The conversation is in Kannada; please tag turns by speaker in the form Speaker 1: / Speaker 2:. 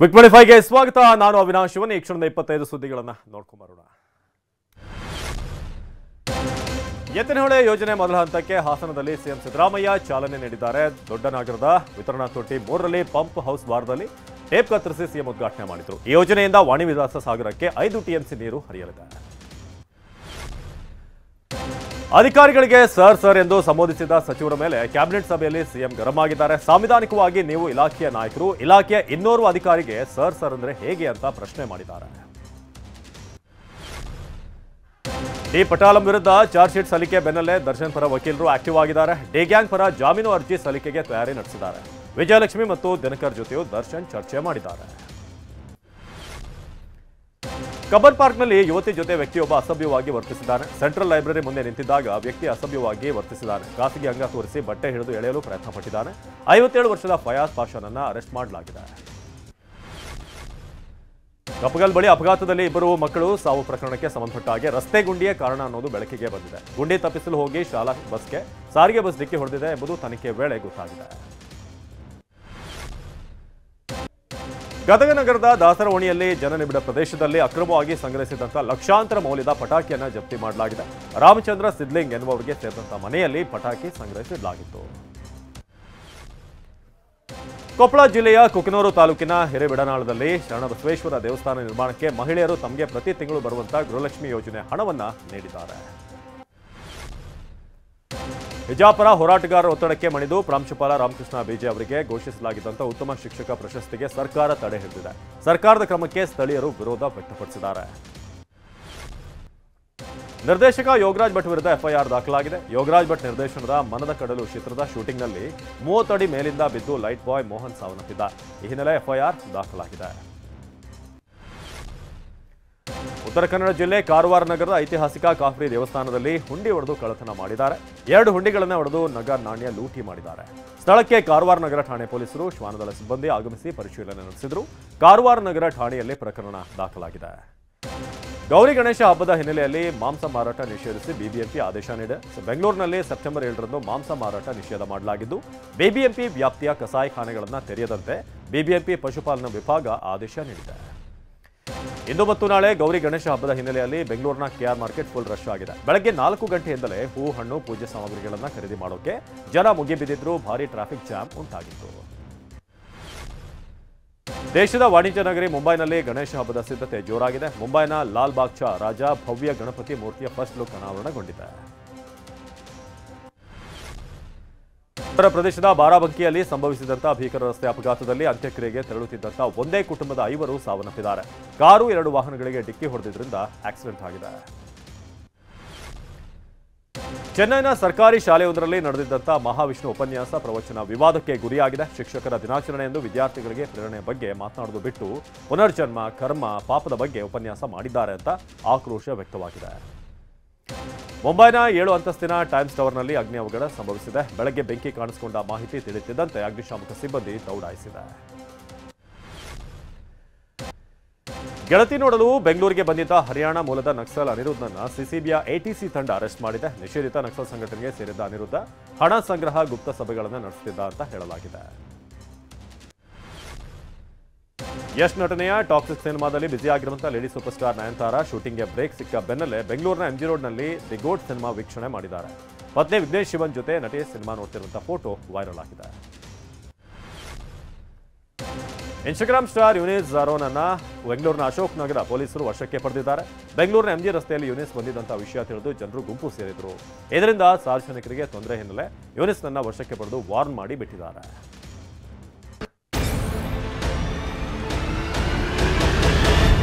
Speaker 1: ಕ್ವಿಕ್ 25ಗೆ ಸ್ವಾಗತ. ನಾನು ಅವಿನಾಶ್ ಶಿವನ್. ಈ ಕ್ಷಣದ 25 ಸುದ್ದಿಗಳನ್ನು ನೋಡ್ಕೊಂಡು ಬರೋಣ. ಎತ್ತಿನಹೊಳೆ ಯೋಜನೆ ಮೊದಲ ಹಂತಕ್ಕೆ ಹಾಸನದಲ್ಲಿ ಸಿಎಂ ಸಿದ್ದರಾಮಯ್ಯ ಚಾಲನೆ ನೀಡಿದ್ದಾರೆ. ದೊಡ್ಡನಗರದ ವಿತರಣಾ ತೊಟ್ಟಿ 3ರಲ್ಲಿ ಪಂಪ್ ಹೌಸ್ ವಾರದಲ್ಲಿ ಟೇಪ್ ಕತ್ತರಿಸಿ ಸಿಎಂ ಉದ್ಘಾಟನೆ ಮಾಡಿದರು. ಈ ಯೋಜನೆಯಿಂದ ವಾಣಿ ವಿಲಾಸ ಸಾಗರಕ್ಕೆ 5 ಟಿಎಂಸಿ ನೀರು ಹರಿಯಲಿದೆ. ಅಧಿಕಾರಿಗಳಿಗೆ ಸರ್ ಎಂದು ಸಂಬೋಧಿಸಿದ ಸಚಿವರ ಮೇಲೆ ಕ್ಯಾಬಿನೆಟ್ ಸಭೆಯಲ್ಲಿ ಸಿಎಂ ಗರಂ ಆಗಿದ್ದಾರೆ. ಸಾಂವಿಧಾನಿಕವಾಗಿ ನೀವು ಇಲಾಖೆಯ ನಾಯಕರು, ಇಲಾಖೆಯ ಇನ್ನೋರ್ವ ಅಧಿಕಾರಿಗೆ ಸರ್ ಅಂದ್ರೆ ಹೇಗೆ ಅಂತ ಪ್ರಶ್ನೆ ಮಾಡಿದ್ದಾರೆ. ಡಿ ಪಟಾಲಂ ವಿರುದ್ಧ ಚಾರ್ಜ್ ಶೀಟ್ ಸಲ್ಲಿಕೆ ಬೆನ್ನಲ್ಲೇ ದರ್ಶನ್ ಪರ ವಕೀಲರು ಆಕ್ಟಿವ್ ಆಗಿದ್ದಾರೆ. ಡಿ ಗ್ಯಾಂಗ್ ಪರ ಜಾಮೀನು ಅರ್ಜಿ ಸಲ್ಲಿಕೆಗೆ ತಯಾರಿ ನಡೆಸಿದ್ದಾರೆ. ವಿಜಯಲಕ್ಷ್ಮಿ ಮತ್ತು ದಿನಕರ್ ಜೊತೆಯೂ ದರ್ಶನ್ ಚರ್ಚೆ ಮಾಡಿದ್ದಾರೆ. ಕಬ್ಬನ್ ಪಾರ್ಕ್ನಲ್ಲಿ ಯುವತಿ ಜೊತೆ ವ್ಯಕ್ತಿಯೊಬ್ಬ ಅಸಭ್ಯವಾಗಿ ವರ್ತಿಸಿದ್ದಾನೆ. ಸೆಂಟ್ರಲ್ ಲೈಬ್ರರಿ ಮುಂದೆ ನಿಂತಿದ್ದಾಗ ವ್ಯಕ್ತಿ ಅಸಭ್ಯವಾಗಿ ವರ್ತಿಸಿದ್ದಾನೆ. ಖಾಸಗಿ ಅಂಗ ತೋರಿಸಿ ಬಟ್ಟೆ ಹಿಡಿದು ಎಳೆಯಲು ಪ್ರಯತ್ನ ಪಟ್ಟಿದ್ದಾನೆ. 57 ವರ್ಷದ ಫಯಾಜ್ ಪಾಷಾನನ್ನ ಅರೆಸ್ಟ್ ಮಾಡಲಾಗಿದೆ. ಕಪ್ಪಗಲ್ ಬಳಿ ಅಪಘಾತದಲ್ಲಿ 2 ಮಕ್ಕಳು ಸಾವು ಪ್ರಕರಣಕ್ಕೆ ಸಂಬಂಧಪಟ್ಟ ಹಾಗೆ ರಸ್ತೆ ಗುಂಡಿಯೇ ಕಾರಣ ಅನ್ನೋದು ಬೆಳಕಿಗೆ ಬಂದಿದೆ. ಗುಂಡಿ ತಪ್ಪಿಸಲು ಹೋಗಿ ಶಾಲಾ ಬಸ್ಗೆ ಸಾರಿಗೆ ಬಸ್ ಡಿಕ್ಕಿ ಹೊಡೆದಿದೆ ಎಂಬುದು ತನಿಖೆ ವೇಳೆ ಗೊತ್ತಾಗಿದೆ. ಗದಗ ನಗರದ ದಾಸರವಣಿಯಲ್ಲಿ ಜನನಿಬಿಡ ಪ್ರದೇಶದಲ್ಲಿ ಅಕ್ರಮವಾಗಿ ಸಂಗ್ರಹಿಸಿದಂಥ ಲಕ್ಷಾಂತರ ಮೌಲ್ಯದ ಪಟಾಕಿಯನ್ನು ಜಪ್ತಿ ಮಾಡಲಾಗಿದೆ. ರಾಮಚಂದ್ರ ಸಿದ್ಲಿಂಗ್ ಎನ್ನುವವರಿಗೆ ಸೇರಿದಂಥ ಮನೆಯಲ್ಲಿ ಪಟಾಕಿ ಸಂಗ್ರಹಿಸಲಾಗಿತ್ತು. ಕೊಪ್ಪಳ ಜಿಲ್ಲೆಯ ಕುಕನೂರು ತಾಲೂಕಿನ ಹಿರೇಬಿಡನಾಳದಲ್ಲಿ ಶರಣಬಸವೇಶ್ವರ ದೇವಸ್ಥಾನ ನಿರ್ಮಾಣಕ್ಕೆ ಮಹಿಳೆಯರು ತಮಗೆ ಪ್ರತಿ ತಿಂಗಳು ಬರುವಂತಹ ಗೃಹಲಕ್ಷ್ಮಿ ಯೋಜನೆ ಹಣವನ್ನು ನೀಡಿದ್ದಾರೆ. ಹಿಜಾಪರ ಹೋರಾಟಗಾರರ ಒತ್ತಡಕ್ಕೆ ಮಣಿದು ಪ್ರಾಂಶುಪಾಲ ರಾಮಕೃಷ್ಣ ಬಿಜೆ ಅವರಿಗೆ ಘೋಷಿಸಲಾಗಿದ್ದಂಥ ಉತ್ತಮ ಶಿಕ್ಷಕ ಪ್ರಶಸ್ತಿಗೆ ಸರ್ಕಾರ ತಡೆ ಹಿಡಿದಿದೆ. ಸರ್ಕಾರದ ಕ್ರಮಕ್ಕೆ ಸ್ಥಳೀಯರು ವಿರೋಧ ವ್ಯಕ್ತಪಡಿಸಿದ್ದಾರೆ. ನಿರ್ದೇಶಕ ಯೋಗರಾಜ್ ಭಟ್ ವಿರುದ್ಧ ಎಫ್ಐಆರ್ ದಾಖಲಾಗಿದೆ. ಯೋಗರಾಜ್ ಭಟ್ ನಿರ್ದೇಶನದ ಮನದ ಕಡಲು ಚಿತ್ರದ ಶೂಟಿಂಗ್ನಲ್ಲಿ 30 ಅಡಿ ಮೇಲಿಂದ ಬಿದ್ದು ಲೈಟ್ ಬಾಯ್ ಮೋಹನ್ ಸಾವನ್ನಪ್ಪಿದ್ದ. ಈ ಹಿನ್ನೆಲೆ ಎಫ್ಐಆರ್ ದಾಖಲಾಗಿದೆ. ಉತ್ತರ ಕನ್ನಡ ಜಿಲ್ಲೆ ಕಾರವಾರ ನಗರದ ಐತಿಹಾಸಿಕ ಕಾಫ್ರಿ ದೇವಸ್ಥಾನದಲ್ಲಿ ಹುಂಡಿ ಹೊಡೆದು ಕಳ್ಳತನ ಮಾಡಿದ್ದಾರೆ. 2 ಹುಂಡಿಗಳನ್ನು ಹೊಡೆದು ನಗರ ನಾಣ್ಯ ಲೂಟಿ ಮಾಡಿದ್ದಾರೆ. ಸ್ಥಳಕ್ಕೆ ಕಾರವಾರ ನಗರ ಠಾಣೆ ಪೊಲೀಸರು ಶ್ವಾನದಳ ಸಿಬ್ಬಂದಿ ಆಗಮಿಸಿ ಪರಿಶೀಲನೆ ನಡೆಸಿದರು. ಕಾರವಾರ ನಗರ ಠಾಣೆಯಲ್ಲಿ ಪ್ರಕರಣ ದಾಖಲಾಗಿದೆ. ಗೌರಿ ಗಣೇಶ ಹಬ್ಬದ ಹಿನ್ನೆಲೆಯಲ್ಲಿ ಮಾಂಸ ಮಾರಾಟ ನಿಷೇಧಿಸಿ ಬಿಬಿಎಂಪಿ ಆದೇಶ ನೀಡಿದೆ. ಬೆಂಗಳೂರಿನಲ್ಲಿ ಸೆಪ್ಟೆಂಬರ್ 7ರಂದು ಮಾಂಸ ಮಾರಾಟ ನಿಷೇಧ ಮಾಡಲಾಗಿದ್ದು, ಬಿಬಿಎಂಪಿ ವ್ಯಾಪ್ತಿಯ ಕಸಾಯಿಖಾನೆಗಳನ್ನು ತೆರೆಯದಂತೆ ಬಿಬಿಎಂಪಿ ಪಶುಪಾಲನಾ ವಿಭಾಗ ಆದೇಶ ನೀಡಿದೆ. ಇಂದು ಮತ್ತು ನಾಳೆ ಗೌರಿ ಗಣೇಶ ಹಬ್ಬದ ಹಿನ್ನೆಲೆಯಲ್ಲಿ ಬೆಂಗಳೂರಿನ ಕೆಆರ್ ಮಾರ್ಕೆಟ್ ಫುಲ್ ರಶ್ ಆಗಿದೆ. ಬೆಳಗ್ಗೆ 4 ಗಂಟೆಯಿಂದಲೇ ಹೂ, ಹಣ್ಣು, ಪೂಜೆ ಸಾಮಗ್ರಿಗಳನ್ನು ಖರೀದಿ ಮಾಡೋಕೆ ಜನ ಮುಗಿಬಿದ್ದಿದ್ರು. ಭಾರೀ ಟ್ರಾಫಿಕ್ ಜಾಮ್ ಉಂಟಾಗಿತ್ತು. ದೇಶದ ವಾಣಿಜ್ಯ ನಗರಿ ಮುಂಬೈನಲ್ಲಿ ಗಣೇಶ ಹಬ್ಬದ ಸಿದ್ಧತೆ ಜೋರಾಗಿದೆ. ಮುಂಬೈನ ಲಾಲ್ ಬಾಗ್ ಚಾ ರಾಜ ಭವ್ಯ ಗಣಪತಿ ಮೂರ್ತಿಯ ಫಸ್ಟ್ ಲುಕ್ ಅನಾವರಣಗೊಂಡಿದೆ. ಉತ್ತರ ಪ್ರದೇಶದ ಬಾರಾಬಂಕಿಯಲ್ಲಿ ಸಂಭವಿಸಿದಂತಹ ಭೀಕರ ರಸ್ತೆ ಅಪಘಾತದಲ್ಲಿ ಅಂತ್ಯಕ್ರಿಯೆಗೆ ತೆರಳುತ್ತಿದ್ದಂಥ ಒಂದೇ ಕುಟುಂಬದ 5 ಸಾವನ್ನಪ್ಪಿದ್ದಾರೆ. ಕಾರು 2 ವಾಹನಗಳಿಗೆ ಡಿಕ್ಕಿ ಹೊಡೆದಿದ್ದರಿಂದ ಆಕ್ಸಿಡೆಂಟ್ ಆಗಿದೆ. ಚೆನ್ನೈನ ಸರ್ಕಾರಿ ಶಾಲೆಯೊಂದರಲ್ಲಿ ನಡೆದಿದ್ದಂಥ ಮಹಾವಿಷ್ಣು ಉಪನ್ಯಾಸ ಪ್ರವಚನ ವಿವಾದಕ್ಕೆ ಗುರಿಯಾಗಿದೆ. ಶಿಕ್ಷಕರ ದಿನಾಚರಣೆ ಎಂದು ವಿದ್ಯಾರ್ಥಿಗಳಿಗೆ ಪ್ರೇರಣೆ ಬಗ್ಗೆ ಮಾತನಾಡುವುದು ಬಿಟ್ಟು ಪುನರ್ಜನ್ಮ, ಕರ್ಮ, ಪಾಪದ ಬಗ್ಗೆ ಉಪನ್ಯಾಸ ಮಾಡಿದ್ದಾರೆ ಅಂತ ಆಕ್ರೋಶ ವ್ಯಕ್ತವಾಗಿದೆ. ಮುಂಬೈನ 7 ಅಂತಸ್ತಿನ ಟೈಮ್ಸ್ ಟವರ್ನಲ್ಲಿ ಅಗ್ನಿ ಅವಘಡ ಸಂಭವಿಸಿದೆ. ಬೆಳಗ್ಗೆ ಬೆಂಕಿ ಕಾಣಿಸಿಕೊಂಡ ಮಾಹಿತಿ ತಿಳಿಯುತ್ತಿದ್ದಂತೆ ಅಗ್ನಿಶಾಮಕ ಸಿಬ್ಬಂದಿ ದೌಡಾಯಿಸಿದೆ. ಗೆಳತಿ ನೋಡಲು ಬೆಂಗಳೂರಿಗೆ ಬಂದಿದ್ದ ಹರಿಯಾಣ ಮೂಲದ ನಕ್ಸಲ್ ಅನಿರುದ್ಧನನ್ನ ಸಿಸಿಬಿಯ ಎಟಿಸಿ ತಂಡ ಅರೆಸ್ಟ್ ಮಾಡಿದೆ. ನಿಷೇಧಿತ ನಕ್ಸಲ್ ಸಂಘಟನೆಗೆ ಸೇರಿದ್ದ ಅನಿರುದ್ಧ ಹಣ ಸಂಗ್ರಹ, ಗುಪ್ತ ಸಭೆಗಳನ್ನು ನಡೆಸುತ್ತಿದ್ದ ಅಂತ ಹೇಳಲಾಗಿದೆ. ಯಶ್ ನಟನೆಯ ಟಾಕ್ಸಿಕ್ ಸಿನಿಮಾದಲ್ಲಿ ಬ್ಯುಸಿಯಾಗಿರುವಂತಹ ಲೇಡಿ ಸೂಪರ್ ಸ್ಟಾರ್ ನಯನತಾರಾ ಶೂಟಿಂಗ್ಗೆ ಬ್ರೇಕ್ ಸಿಕ್ಕ ಬೆನ್ನಲ್ಲೇ ಬೆಂಗಳೂರಿನ ಎಂಜಿ ರೋಡ್ನಲ್ಲಿ ದಿ ಗೋಟ್ ಸಿನಿಮಾ ವೀಕ್ಷಣೆ ಮಾಡಿದ್ದಾರೆ. ಪತ್ನಿ ವಿಘ್ನೇಶ್ ಶಿವನ್ ಜೊತೆ ನಟಿ ಸಿನಿಮಾ ನೋಡ್ತಿರುವಂತಹ ಫೋಟೋ ವೈರಲ್ ಆಗಿದೆ. ಇನ್ಸ್ಟಾಗ್ರಾಮ್ ಸ್ಟಾರ್ ಯುನಿಸ್ ಜಾರೋನ್ ಅನ್ನ ಬೆಂಗಳೂರಿನ ಅಶೋಕ್ ನಗರ ಪೊಲೀಸರು ವಶಕ್ಕೆ ಪಡೆದಿದ್ದಾರೆ. ಬೆಂಗಳೂರಿನ ಎಂಜಿ ರಸ್ತೆಯಲ್ಲಿ ಯುನಿಸ್ ಬಂದಿದ್ದಂತಹ ವಿಷಯ ತಿಳಿದು ಜನರು ಗುಂಪು ಸೇರಿದ್ರು. ಇದರಿಂದ ಸಾರ್ವಜನಿಕರಿಗೆ ತೊಂದರೆ ಹಿನ್ನೆಲೆ ಯುನಿಸ್ ನನ್ನ ವಶಕ್ಕೆ ಪಡೆದು ವಾರ್ನ್ ಮಾಡಿ ಬಿಟ್ಟಿದ್ದಾರೆ.